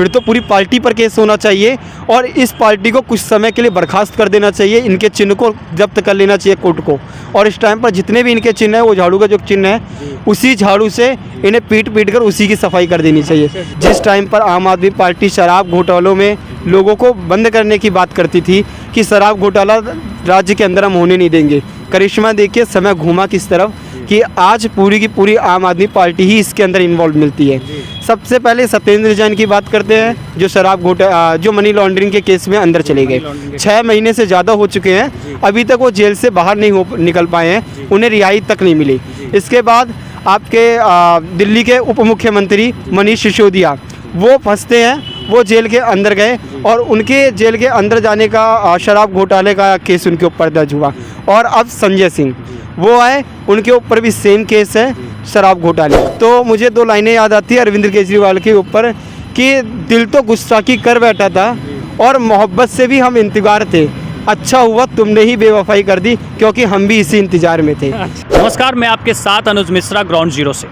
फिर तो पूरी पार्टी पर केस होना चाहिए और इस पार्टी को कुछ समय के लिए बर्खास्त कर देना चाहिए। इनके चिन्ह को जब्त कर लेना चाहिए कोर्ट को, और इस टाइम पर जितने भी इनके चिन्ह है, वो झाड़ू का जो चिन्ह है, उसी झाड़ू से इन्हें पीट कर उसी की सफाई कर देनी चाहिए। जिस टाइम पर आम आदमी पार्टी शराब घोटालों में लोगों को बंद करने की बात करती थी कि शराब घोटाला राज्य के अंदर हम होने नहीं देंगे, करिश्मा देखिए समय घूमा किस तरफ कि आज पूरी की पूरी आम आदमी पार्टी ही इसके अंदर इन्वॉल्व मिलती है। सबसे पहले सत्येंद्र जैन की बात करते हैं, जो शराब जो मनी लॉन्ड्रिंग के केस में अंदर चले गए। 6 महीने से ज़्यादा हो चुके हैं, अभी तक वो जेल से बाहर नहीं निकल पाए हैं, उन्हें रिहाई तक नहीं मिली। इसके बाद आपके दिल्ली के उप मुख्यमंत्री मनीष सिसोदिया, वो फंसते हैं, वो जेल के अंदर गए और उनके जेल के अंदर जाने का शराब घोटाले का केस उनके ऊपर दर्ज हुआ। और अब संजय सिंह वो आए, उनके ऊपर भी सेम केस है शराब घोटाले। तो मुझे 2 लाइनें याद आती है अरविंद केजरीवाल के ऊपर कि दिल तो गुस्ताखी कर बैठा था और मोहब्बत से भी हम इंतजार थे, अच्छा हुआ तुमने ही बेवफाई कर दी, क्योंकि हम भी इसी इंतजार में थे। नमस्कार, मैं आपके साथ अनुज मिश्रा ग्राउंड जीरो से।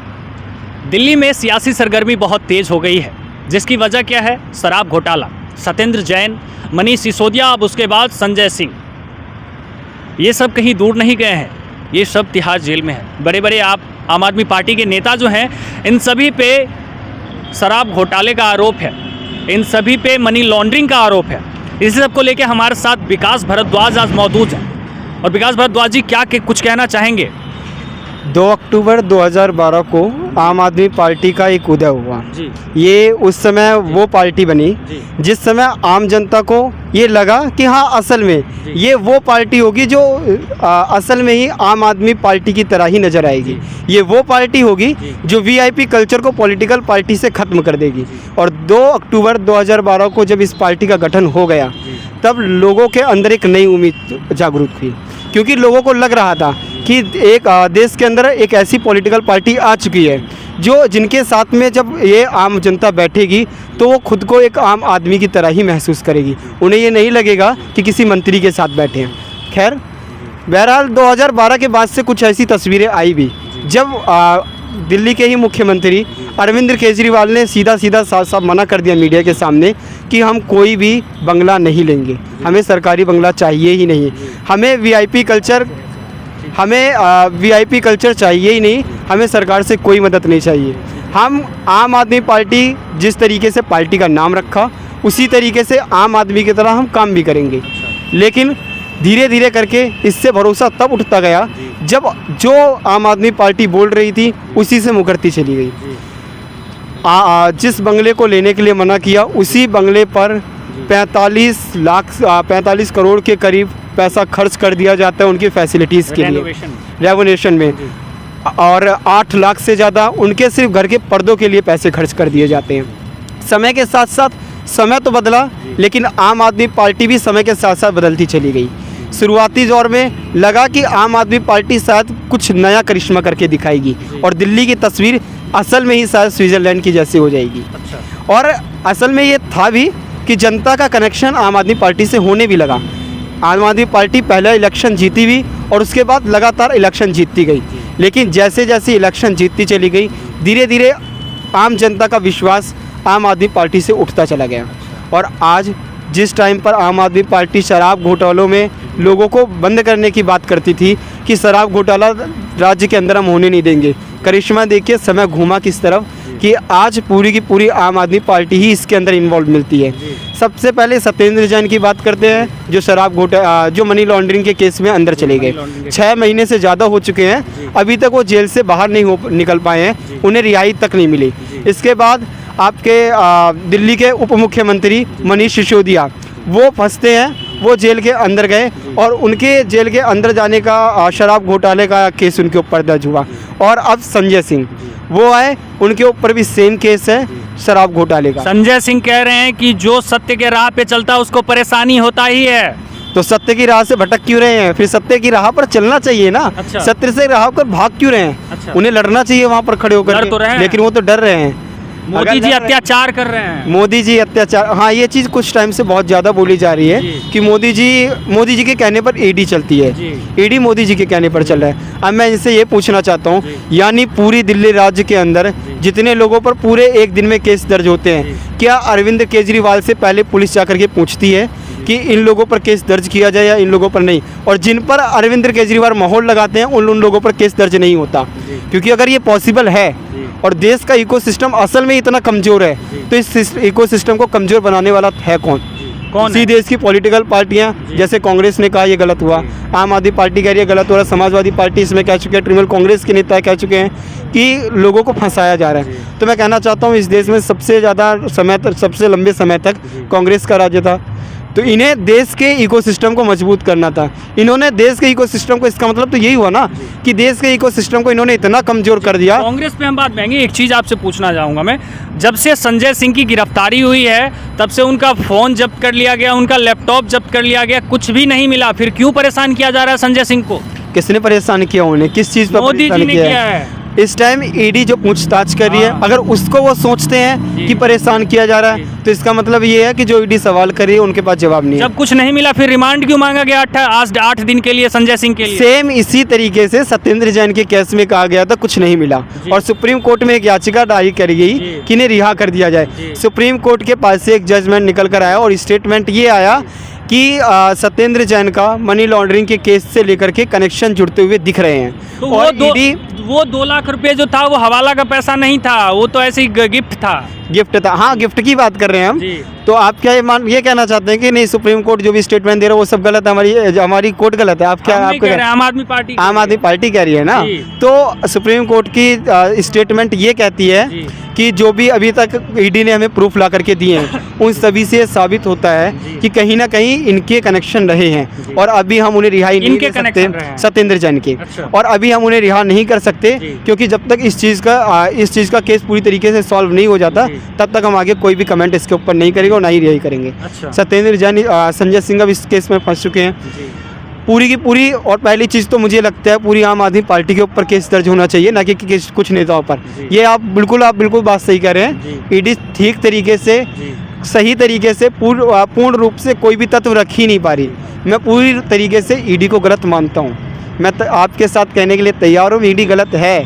दिल्ली में सियासी सरगर्मी बहुत तेज़ हो गई है, जिसकी वजह क्या है? शराब घोटाला, सत्येंद्र जैन, मनीष सिसोदिया, अब उसके बाद संजय सिंह, ये सब कहीं दूर नहीं गए हैं, ये सब तिहाड़ जेल में है। बड़े बड़े आम आदमी पार्टी के नेता जो हैं, इन सभी पे शराब घोटाले का आरोप है, इन सभी पे मनी लॉन्ड्रिंग का आरोप है। इस सब को लेकर हमारे साथ विकास भारद्वाज आज मौजूद हैं। और विकास भारद्वाज जी क्या कुछ कहना चाहेंगे? 2 अक्टूबर 2012 को आम आदमी पार्टी का एक उदय हुआ जी। ये उस समय वो पार्टी बनी जिस समय आम जनता को ये लगा कि हाँ, असल में ये वो पार्टी होगी जो असल में ही आम आदमी पार्टी की तरह ही नज़र आएगी। ये वो पार्टी होगी जो वीआईपी कल्चर को पॉलिटिकल पार्टी से ख़त्म कर देगी। और 2 अक्टूबर 2012 को जब इस पार्टी का गठन हो गया, तब लोगों के अंदर एक नई उम्मीद जागरूक हुई, क्योंकि लोगों को लग रहा था कि एक देश के अंदर एक ऐसी पॉलिटिकल पार्टी आ चुकी है जो जिनके साथ में जब ये आम जनता बैठेगी तो वो खुद को एक आम आदमी की तरह ही महसूस करेगी, उन्हें ये नहीं लगेगा कि किसी मंत्री के साथ बैठे हैं। खैर, बहरहाल 2012 के बाद से कुछ ऐसी तस्वीरें आई भी, जब दिल्ली के ही मुख्यमंत्री अरविंद केजरीवाल ने सीधा साफ मना कर दिया मीडिया के सामने कि हम कोई भी बंगला नहीं लेंगे, हमें सरकारी बंगला चाहिए ही नहीं, हमें वीआईपी कल्चर चाहिए ही नहीं, हमें सरकार से कोई मदद नहीं चाहिए। हम आम आदमी पार्टी जिस तरीके से पार्टी का नाम रखा, उसी तरीके से आम आदमी की तरह हम काम भी करेंगे। लेकिन धीरे धीरे करके इससे भरोसा तब उठता गया जब जो आम आदमी पार्टी बोल रही थी उसी से मुकरती चली गई। जिस बंगले को लेने के लिए मना किया, उसी बंगले पर 45 करोड़ के करीब पैसा खर्च कर दिया जाता है उनकी फैसिलिटीज़ के लिए, रेनोवेशन में, और 8 लाख से ज़्यादा उनके सिर्फ घर के पर्दों के लिए पैसे खर्च कर दिए जाते हैं। समय के साथ साथ समय तो बदला, लेकिन आम आदमी पार्टी भी समय के साथ साथ बदलती चली गई। शुरुआती दौर में लगा कि आम आदमी पार्टी शायद कुछ नया करिश्मा करके दिखाएगी और दिल्ली की तस्वीर असल में ही शायद स्विट्ज़रलैंड की जैसी हो जाएगी। और असल में ये था भी कि जनता का कनेक्शन आम आदमी पार्टी से होने भी लगा। आम आदमी पार्टी पहला इलेक्शन जीती भी और उसके बाद लगातार इलेक्शन जीतती गई, लेकिन जैसे जैसे इलेक्शन जीतती चली गई, धीरे धीरे आम जनता का विश्वास आम आदमी पार्टी से उठता चला गया। और आज जिस टाइम पर आम आदमी पार्टी शराब घोटालों में लोगों को बंद करने की बात करती थी कि शराब घोटाला राज्य के अंदर हम होने नहीं देंगे, करिश्मा देखिए समय घूमा किस तरफ कि आज पूरी की पूरी आम आदमी पार्टी ही इसके अंदर इन्वॉल्व मिलती है। सबसे पहले सत्येंद्र जैन की बात करते हैं, जो जो मनी लॉन्ड्रिंग के केस में अंदर चले गए। 6 महीने से ज़्यादा हो चुके हैं, अभी तक वो जेल से बाहर नहीं निकल पाए हैं, उन्हें रिहाई तक नहीं मिली। इसके बाद आपके दिल्ली के उप मुख्यमंत्री मनीष सिसोदिया, वो फंसते हैं, वो जेल के अंदर गए और उनके जेल के अंदर जाने का शराब घोटाले का केस उनके ऊपर दर्ज हुआ। और अब संजय सिंह वो आए, उनके ऊपर भी सेम केस है शराब घोटाले का। संजय सिंह कह रहे हैं कि जो सत्य के राह पे चलता है उसको परेशानी होता ही है, तो सत्य की राह से भटक क्यों रहे हैं? फिर सत्य की राह पर चलना चाहिए ना। अच्छा। सत्य से राह पर भाग क्यों रहे हैं? अच्छा। उन्हें लड़ना चाहिए वहाँ पर खड़े होकर, तो लेकिन वो तो डर रहे हैं। मोदी जी अत्याचार कर रहे हैं। मोदी जी अत्याचार, हाँ ये चीज़ कुछ टाइम से बहुत ज़्यादा बोली जा रही है कि मोदी जी के कहने पर ईडी चलती है, ईडी मोदी जी के कहने पर चल रहा है। अब मैं इनसे ये पूछना चाहता हूँ, यानी पूरी दिल्ली राज्य के अंदर जितने लोगों पर पूरे एक दिन में केस दर्ज होते हैं, क्या अरविंद केजरीवाल से पहले पुलिस जाकर के पूछती है कि इन लोगों पर केस दर्ज किया जाए या इन लोगों पर नहीं? और जिन पर अरविंद केजरीवाल माहौल लगाते हैं उन लोगों पर केस दर्ज नहीं होता, क्योंकि अगर ये पॉसिबल है और देश का इकोसिस्टम असल में इतना कमज़ोर है, तो इस इकोसिस्टम को कमज़ोर बनाने वाला है कौन? इसी देश की पॉलिटिकल पार्टियां, जैसे कांग्रेस ने कहा ये गलत हुआ, आम आदमी पार्टी कह रही है गलत हो रहा है, समाजवादी पार्टी इसमें कह चुके हैं, तृणमूल कांग्रेस के नेता कह चुके हैं कि लोगों को फंसाया जा रहा है। तो मैं कहना चाहता हूँ इस देश में सबसे ज़्यादा समय तक, सबसे लंबे समय तक कांग्रेस का राज्य था, तो इन्हें देश के इकोसिस्टम को मजबूत करना था। इन्होंने देश के इकोसिस्टम को, इसका मतलब तो यही हुआ ना कि देश के इकोसिस्टम को इन्होंने इतना कमज़ोर कर दिया। कांग्रेस पे हम बात करेंगे, एक चीज़ आपसे पूछना चाहूँगा मैं, जब से संजय सिंह की गिरफ्तारी हुई है तब से उनका फ़ोन जब्त कर लिया गया, उनका लैपटॉप जब्त कर लिया गया, कुछ भी नहीं मिला, फिर क्यों परेशान किया जा रहा है संजय सिंह को? किसने परेशान किया उन्हें? किस चीज़ पर मोदी जी ने किया है। इस टाइम ईडी जो पूछताछ कर रही है, अगर उसको वो सोचते हैं कि परेशान किया जा रहा है, तो इसका मतलब ये है कि जो ईडी सवाल कर रही है उनके पास जवाब नहीं है। जब कुछ नहीं मिला फिर रिमांड क्यों मांगा गया 8 दिन के लिए संजय सिंह के लिए? सेम इसी तरीके से सत्येंद्र जैन के केस में कहा गया था कुछ नहीं मिला और सुप्रीम कोर्ट में एक याचिका दायर करी गई कि इन्हें रिहा कर दिया जाए। सुप्रीम कोर्ट के पास से एक जजमेंट निकल कर आया और स्टेटमेंट ये आया कि सत्येंद्र जैन का मनी लॉन्ड्रिंग के केस से लेकर के कनेक्शन जुड़ते हुए दिख रहे हैं। तो और वो 2 लाख रुपए जो था वो हवाला का पैसा नहीं था, वो तो ऐसे ही गिफ्ट था। गिफ्ट था, हाँ गिफ्ट की बात कर रहे हैं हम। तो आप क्या ये कहना चाहते हैं कि नहीं सुप्रीम कोर्ट जो भी स्टेटमेंट दे रहा है वो सब गलत है, हमारी कोर्ट गलत है? आप क्या आप कह रहे हैं? आम आदमी पार्टी कह रही है ना। तो सुप्रीम कोर्ट की स्टेटमेंट ये कहती है कि जो भी अभी तक ईडी ने हमें प्रूफ ला करके दिए हैं उन सभी से साबित होता है कि कहीं ना कहीं इनके कनेक्शन रहे हैं और अभी हम उन्हें रिहाई नहीं कर सकते, सत्येंद्र जैन के। और अभी हम उन्हें रिहा नहीं कर सकते क्योंकि जब तक इस चीज़ का केस पूरी तरीके से सॉल्व नहीं हो जाता तब तक हम आगे कोई भी कमेंट इसके ऊपर नहीं करेंगे और ना ही रिहाई करेंगे। सत्येंद्र जैन, संजय सिंह अब इस केस में फंस चुके हैं पूरी की पूरी। और पहली चीज़ तो मुझे लगता है पूरी आम आदमी पार्टी के ऊपर केस दर्ज होना चाहिए, ना कि कुछ नेताओं पर। ये आप बिल्कुल बात सही कर रहे हैं। ईडी ठीक तरीके से, सही तरीके से, पूर्ण रूप से कोई भी तत्व रख ही नहीं पा रही। मैं पूरी तरीके से ईडी को गलत मानता हूँ। मैं आपके साथ कहने के लिए तैयार हूँ ईडी गलत है।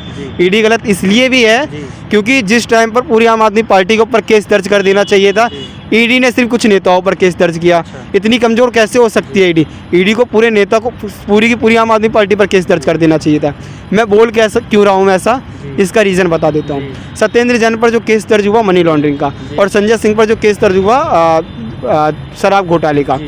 ईडी गलत इसलिए भी है क्योंकि जिस टाइम पर पूरी आम आदमी पार्टी के ऊपर केस दर्ज कर देना चाहिए था, ईडी ने सिर्फ कुछ नेताओं पर केस दर्ज किया। इतनी कमज़ोर कैसे हो सकती है ईडी? ईडी को पूरे नेता को, पूरी की पूरी आम आदमी पार्टी पर केस दर्ज कर देना चाहिए था। मैं बोल क्यों रहा हूँ मैं ऐसा, इसका रीज़न बता देता हूँ। सत्येंद्र जैन पर जो केस दर्ज हुआ मनी लॉन्ड्रिंग का, और संजय सिंह पर जो केस दर्ज हुआ शराब घोटाले का,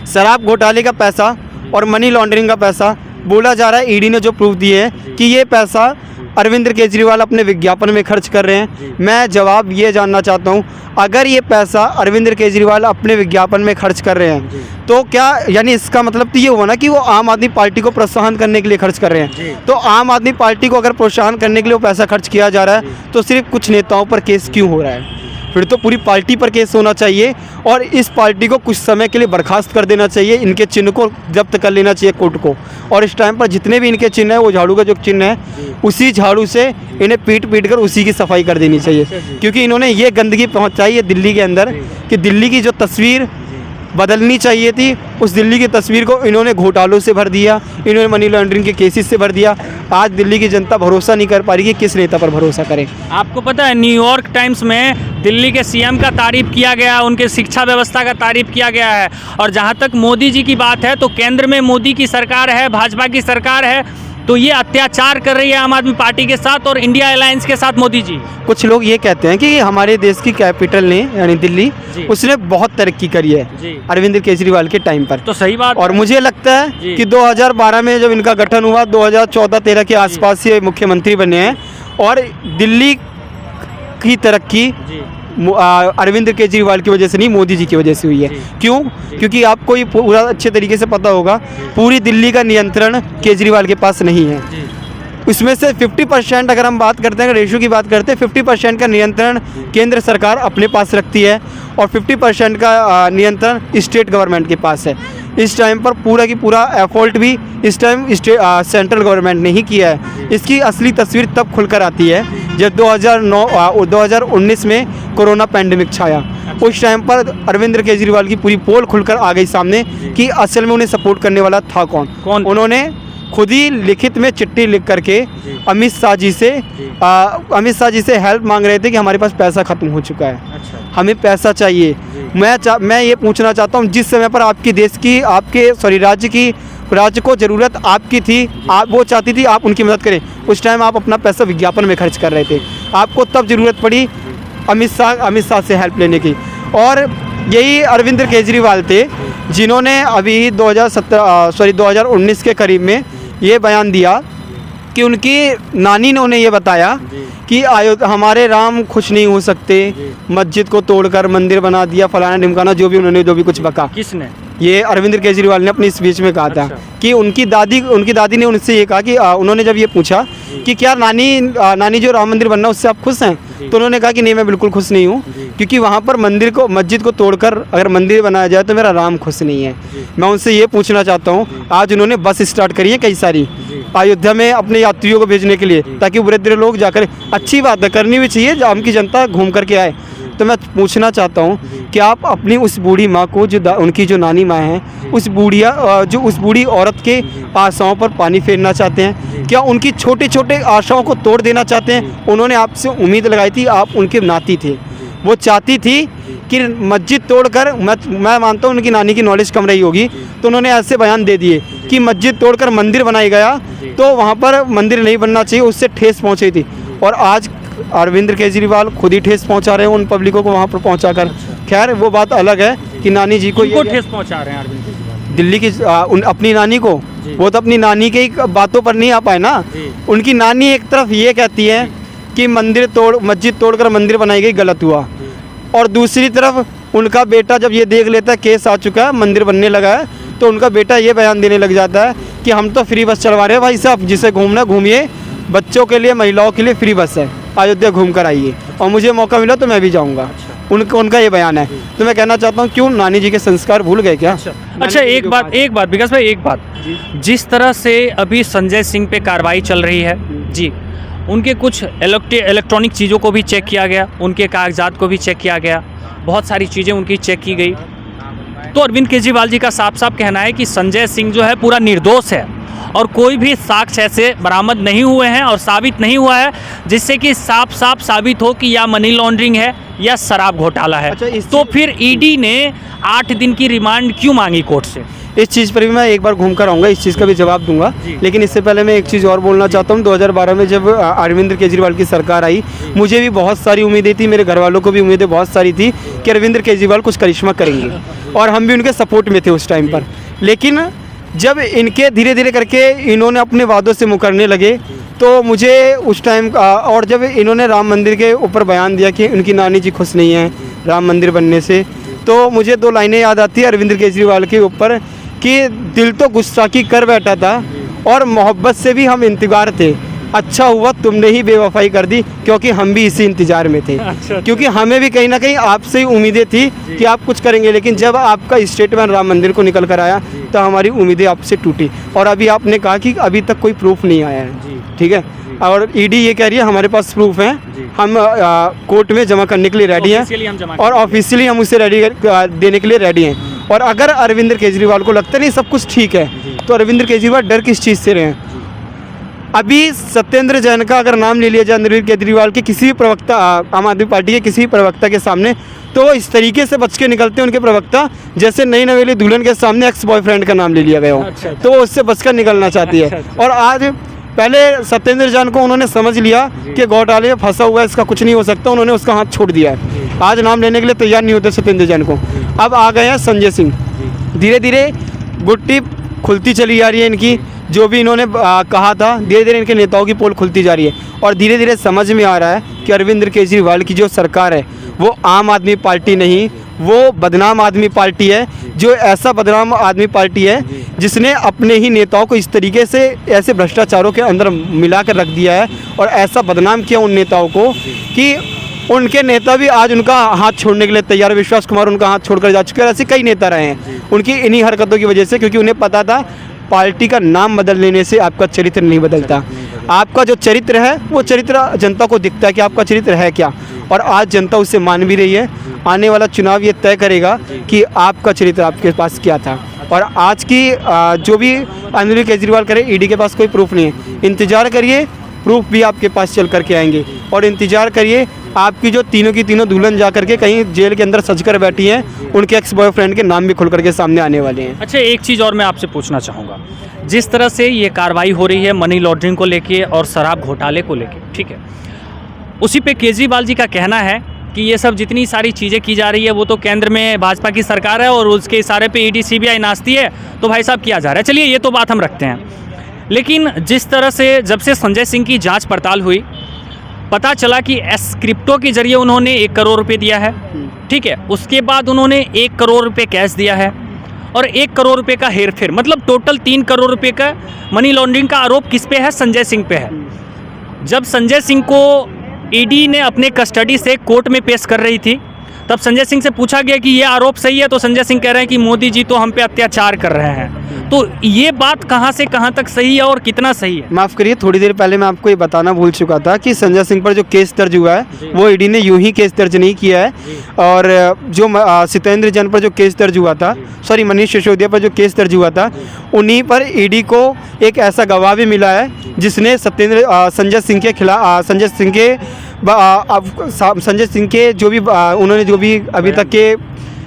शराब घोटाले का पैसा और मनी लॉन्ड्रिंग का पैसा बोला जा रहा है ईडी ने जो प्रूफ दिए है कि ये पैसा अरविंद केजरीवाल अपने विज्ञापन में खर्च कर रहे हैं। मैं जवाब ये जानना चाहता हूँ, अगर ये पैसा अरविंद केजरीवाल अपने विज्ञापन में खर्च कर रहे हैं तो क्या, यानी इसका मतलब तो ये हुआ ना कि वो आम आदमी पार्टी को प्रोत्साहन करने के लिए खर्च कर रहे हैं। तो आम आदमी पार्टी को अगर प्रोत्साहन करने के लिए वो पैसा खर्च किया जा रहा है तो सिर्फ कुछ नेताओं पर केस क्यों हो रहा है? फिर तो पूरी पार्टी पर केस होना चाहिए और इस पार्टी को कुछ समय के लिए बर्खास्त कर देना चाहिए, इनके चिन्ह को जब्त कर लेना चाहिए कोर्ट को। और इस टाइम पर जितने भी इनके चिन्ह है, वो झाड़ू का जो चिन्ह है, उसी झाड़ू से इन्हें पीट कर उसी की सफाई कर देनी चाहिए। क्योंकि इन्होंने ये गंदगी पहुंचाई है दिल्ली के अंदर कि दिल्ली की जो तस्वीर बदलनी चाहिए थी, उस दिल्ली की तस्वीर को इन्होंने घोटालों से भर दिया, इन्होंने मनी लॉन्ड्रिंग के केसेस से भर दिया। आज दिल्ली की जनता भरोसा नहीं कर पा रही कि किस नेता पर भरोसा करें। आपको पता है न्यूयॉर्क टाइम्स में दिल्ली के सीएम का तारीफ किया गया, उनके शिक्षा व्यवस्था का तारीफ किया गया है। और जहाँ तक मोदी जी की बात है तो केंद्र में मोदी की सरकार है, भाजपा की सरकार है, तो ये अत्याचार कर रही है आम आदमी पार्टी के साथ और इंडिया अलायंस के साथ मोदी जी। कुछ लोग ये कहते हैं कि हमारे देश की कैपिटल ने, यानी दिल्ली, उसने बहुत तरक्की करी है अरविंद केजरीवाल के टाइम पर। तो सही बात। और मुझे लगता है कि 2012 में जब इनका गठन हुआ, 2014-13 के आसपास ये मुख्यमंत्री बने हैं और दिल्ली की तरक्की अरविंद केजरीवाल की वजह से नहीं, मोदी जी की वजह से हुई है। क्यों? क्योंकि आपको ये पूरा अच्छे तरीके से पता होगा, पूरी दिल्ली का नियंत्रण केजरीवाल के पास नहीं है। उसमें से 50% अगर हम बात करते हैं, अगर रेशो की बात करते हैं, 50% का नियंत्रण केंद्र सरकार अपने पास रखती है और 50% का नियंत्रण स्टेट गवर्नमेंट के पास है। इस टाइम पर पूरा की पूरा एफर्ट भी इस टाइम सेंट्रल गवर्नमेंट ने ही किया है। इसकी असली तस्वीर तब खुलकर आती है जब 2019 में कोरोना पैंडेमिक छाया। उस टाइम पर अरविंद केजरीवाल की पूरी पोल खुलकर आ गई सामने कि असल में उन्हें सपोर्ट करने वाला था कौन। उन्होंने खुद ही लिखित में चिट्ठी लिख करके अमित शाह जी से हेल्प मांग रहे थे कि हमारे पास पैसा ख़त्म हो चुका है। अच्छा। हमें पैसा चाहिए। मैं ये पूछना चाहता हूँ, जिस समय पर आपकी देश की राज्य को ज़रूरत आपकी थी, आप वो चाहती थी आप उनकी मदद करें, उस टाइम आप अपना पैसा विज्ञापन में खर्च कर रहे थे। आपको तब ज़रूरत पड़ी अमित शाह से हेल्प लेने की। और यही अरविंद केजरीवाल थे जिन्होंने अभी 2019 के करीब में ये बयान दिया कि उनकी नानी ने उन्हें ये बताया कि हमारे राम खुश नहीं हो सकते, मस्जिद को तोड़कर मंदिर बना दिया, फलाना ढिमकाना, जो भी कुछ बका। किसने? ये अरविंद केजरीवाल ने अपनी स्पीच में कहा था। अच्छा। कि उनकी दादी ने उनसे ये कहा कि उन्होंने जब ये पूछा कि क्या नानी जो राम मंदिर बनना उससे आप खुश हैं, तो उन्होंने कहा कि नहीं, मैं बिल्कुल खुश नहीं हूँ, क्योंकि वहाँ पर मस्जिद को तोड़कर अगर मंदिर बनाया जाए तो मेरा राम खुश नहीं है। मैं उनसे ये पूछना चाहता हूँ, आज उन्होंने बस स्टार्ट करी है कई सारी अयोध्या में अपने यात्रियों को भेजने के लिए, ताकि वृद्ध लोग जाकर, अच्छी बात है, करनी भी चाहिए, आम की जनता घूम करके आए। तो मैं पूछना चाहता हूँ कि आप अपनी उस बूढ़ी माँ को, जो उनकी जो नानी माँ हैं, उस बूढ़ी औरत के आशाओं पर पानी फेरना चाहते हैं? क्या उनकी छोटे छोटे आशाओं को तोड़ देना चाहते हैं? उन्होंने आपसे उम्मीद लगाई थी, आप उनके नाती थे, वो चाहती थी कि मस्जिद तोड़कर, मैं मानता हूँ उनकी नानी की नॉलेज कम रही होगी, तो उन्होंने ऐसे बयान दे दिए कि मस्जिद तोड़कर मंदिर बनाया गया, तो वहाँ पर मंदिर नहीं बनना चाहिए, उससे ठेस पहुँची थी। और आज अरविंद केजरीवाल खुद ही ठेस पहुंचा रहे हैं उन पब्लिकों को वहां पर पहुंचाकर। खैर वो बात अलग है कि नानी जी को ठेस पहुंचा रहे हैं अरविंद केजरीवाल, दिल्ली की अपनी नानी को। वो तो अपनी नानी के बातों पर नहीं आ पाए ना। उनकी नानी एक तरफ ये कहती है कि मस्जिद तोड़कर मंदिर बनाई गई, गलत हुआ, और दूसरी तरफ उनका बेटा जब ये देख लेता है केस आ चुका है, मंदिर बनने लगा है, तो उनका बेटा ये बयान देने लग जाता है कि हम तो फ्री बस चलवा रहे हैं भाई साहब, जिसे घूमना घूमिए, बच्चों के लिए, महिलाओं के लिए फ्री बस है, अयोध्या घूम कर आइए, और मुझे मौका मिला तो मैं भी जाऊंगा। उनका ये बयान है। तो मैं कहना चाहता हूँ, क्यों नानी जी के संस्कार भूल गए क्या? अच्छा, एक बात विकास भाई, एक बात, जिस तरह से अभी संजय सिंह पे कार्रवाई चल रही है जी, उनके कुछ इलेक्ट्रॉनिक चीज़ों को भी चेक किया गया, उनके कागजात को भी चेक किया गया, बहुत सारी चीज़ें उनकी चेक की गई। तो अरविंद केजरीवाल जी का साफ साफ कहना है कि संजय सिंह जो है पूरा निर्दोष है और कोई भी साक्ष्य ऐसे बरामद नहीं हुए हैं और साबित नहीं हुआ है जिससे कि साफ साफ साबित हो कि या मनी लॉन्ड्रिंग है या शराब घोटाला है। अच्छा, तो फिर ईडी ने 8 दिन की रिमांड क्यों मांगी कोर्ट से? इस चीज़ पर भी मैं एक बार घूम कर आऊँगा, इस चीज़ का भी जवाब दूंगा, लेकिन इससे पहले मैं एक चीज़ और बोलना चाहता हूँ। 2012 में जब अरविंद केजरीवाल की सरकार आई, मुझे भी बहुत सारी उम्मीदें थी, मेरे घर वालों को भी उम्मीदें बहुत सारी थी कि अरविंद केजरीवाल कुछ करिश्मा करेंगे, और हम भी उनके सपोर्ट में थे उस टाइम पर। लेकिन जब इनके धीरे धीरे करके इन्होंने अपने वादों से मुकरने लगे, तो मुझे उस टाइम और जब इन्होंने राम मंदिर के ऊपर बयान दिया कि उनकी नानी जी खुश नहीं है राम मंदिर बनने से, तो मुझे 2 लाइनें याद आती है अरविंद केजरीवाल के ऊपर कि दिल तो गुस्ताखी कर बैठा था और मोहब्बत से भी हम इंतजार थे, अच्छा हुआ तुमने ही बेवफाई कर दी, क्योंकि हम भी इसी इंतजार में थे। अच्छा। क्योंकि हमें भी कहीं ना कहीं आपसे ही उम्मीदें थी कि आप कुछ करेंगे, लेकिन जब आपका स्टेटमेंट राम मंदिर को निकल कर आया तो हमारी उम्मीदें आपसे टूटी। और अभी आपने कहा कि अभी तक कोई प्रूफ नहीं आया है, ठीक है, और ईडी ये कह रही है हमारे पास प्रूफ हैं, हम कोर्ट में जमा करने के लिए रेडी हैं, और ऑफिशियली हम उसे रेडी देने के लिए रेडी हैं। और अगर अरविंद केजरीवाल को लगता नहीं सब कुछ ठीक है, तो अरविंद केजरीवाल डर किस चीज़ से रहे हैं? अभी सत्येंद्र जैन का अगर नाम ले लिया जाए अरविंद केजरीवाल के किसी भी प्रवक्ता, आम आदमी पार्टी के किसी भी प्रवक्ता के सामने, तो इस तरीके से बच के निकलते हैं उनके प्रवक्ता, जैसे नई नवेली दुल्हन के सामने एक्स बॉयफ्रेंड का नाम ले लिया गया हो। तो वो उससे बचकर निकलना चाहती है। और आज पहले सत्येंद्र जैन को उन्होंने समझ लिया कि घोटाले में फंसा हुआ है, इसका कुछ नहीं हो सकता, उन्होंने उसका हाथ छोड़ दिया है। आज नाम लेने के लिए तैयार नहीं होते सत्येंद्र जैन को। अब आ गए हैं संजय सिंह। धीरे धीरे गुट्टी खुलती चली जा रही है इनकी, जो भी इन्होंने कहा था, धीरे धीरे इनके नेताओं की पोल खुलती जा रही है, और धीरे धीरे समझ में आ रहा है कि अरविंद केजरीवाल की जो सरकार है वो आम आदमी पार्टी नहीं, वो बदनाम आदमी पार्टी है, जो ऐसा बदनाम आदमी पार्टी है जिसने अपने ही नेताओं को इस तरीके से ऐसे भ्रष्टाचारों के अंदर मिला कर रख दिया है और ऐसा बदनाम किया उन नेताओं को कि उनके नेता भी आज उनका हाथ छोड़ने के लिए तैयार है। विश्वास कुमार उनका हाथ छोड़कर जा चुके हैं। ऐसे कई नेता रहे हैं उनकी इन्हीं हरकतों की वजह से, क्योंकि उन्हें पता था पार्टी का नाम बदल लेने से आपका चरित्र नहीं बदलता। आपका जो चरित्र है वो चरित्र जनता को दिखता है कि आपका चरित्र है क्या, और आज जनता उससे मान भी रही है। आने वाला चुनाव ये तय करेगा कि आपका चरित्र आपके पास क्या था। और आज की जो भी अनिल केजरीवाल करे, ईडी के पास कोई प्रूफ नहीं है। इंतज़ार करिए, प्रूफ भी आपके पास चल करके आएंगे। और इंतज़ार करिए, आपकी जो तीनों की तीनों दुल्हन जा करके कहीं जेल के अंदर सज कर बैठी हैं, उनके एक्स बॉयफ्रेंड के नाम भी खुल करके सामने आने वाले हैं। अच्छा, एक चीज़ और मैं आपसे पूछना चाहूँगा, जिस तरह से ये कार्रवाई हो रही है मनी लॉन्ड्रिंग को लेके और शराब घोटाले को लेके, ठीक है, उसी पे केजरीवाल जी का कहना है कि ये सब जितनी सारी चीज़ें की जा रही है वो तो केंद्र में भाजपा की सरकार है और उसके इशारे पे ईडी सीबीआई नाचती है, तो भाई साहब किया जा रहा है। चलिए ये तो बात हम रखते हैं, लेकिन जिस तरह से जब से संजय सिंह की जांच पड़ताल हुई, पता चला कि एस्क्रिप्टो के जरिए उन्होंने 1 करोड़ रुपए दिया है, ठीक है, उसके बाद उन्होंने 1 करोड़ रुपए कैश दिया है और 1 करोड़ रुपए का हेरफेर, मतलब टोटल 3 करोड़ रुपए का मनी लॉन्ड्रिंग का आरोप किस पे है? संजय सिंह पे है। जब संजय सिंह को ईडी ने अपने कस्टडी से कोर्ट में पेश कर रही थी, तब संजय सिंह से पूछा गया कि ये आरोप सही है, तो संजय सिंह कह रहे हैं कि मोदी जी तो हम पे अत्याचार कर रहे हैं। तो ये बात कहाँ से कहाँ तक सही है और कितना सही है? माफ़ करिए, थोड़ी देर पहले मैं आपको ये बताना भूल चुका था कि संजय सिंह पर जो केस दर्ज हुआ है वो ईडी ने यूं ही केस दर्ज नहीं किया है। और जो सत्येंद्र जैन पर जो केस दर्ज हुआ था, सॉरी मनीष सिसोदिया पर जो केस दर्ज हुआ था, उन्हीं पर ईडी को एक ऐसा गवाह भी मिला है जिसने संजय सिंह के जो भी उन्होंने जो भी अभी तक के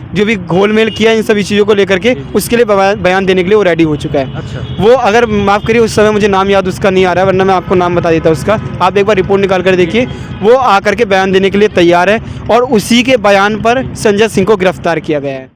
जो भी घोलमेल किया इन सभी चीज़ों को लेकर के, उसके लिए बयान देने के लिए वो रेडी हो चुका है। अच्छा। वो अगर माफ़ करिए उस समय मुझे नाम याद उसका नहीं आ रहा है, वरना मैं आपको नाम बता देता उसका। आप एक बार रिपोर्ट निकाल कर देखिए, वो आकर के बयान देने के लिए तैयार है और उसी के बयान पर संजय सिंह को गिरफ्तार किया गया है।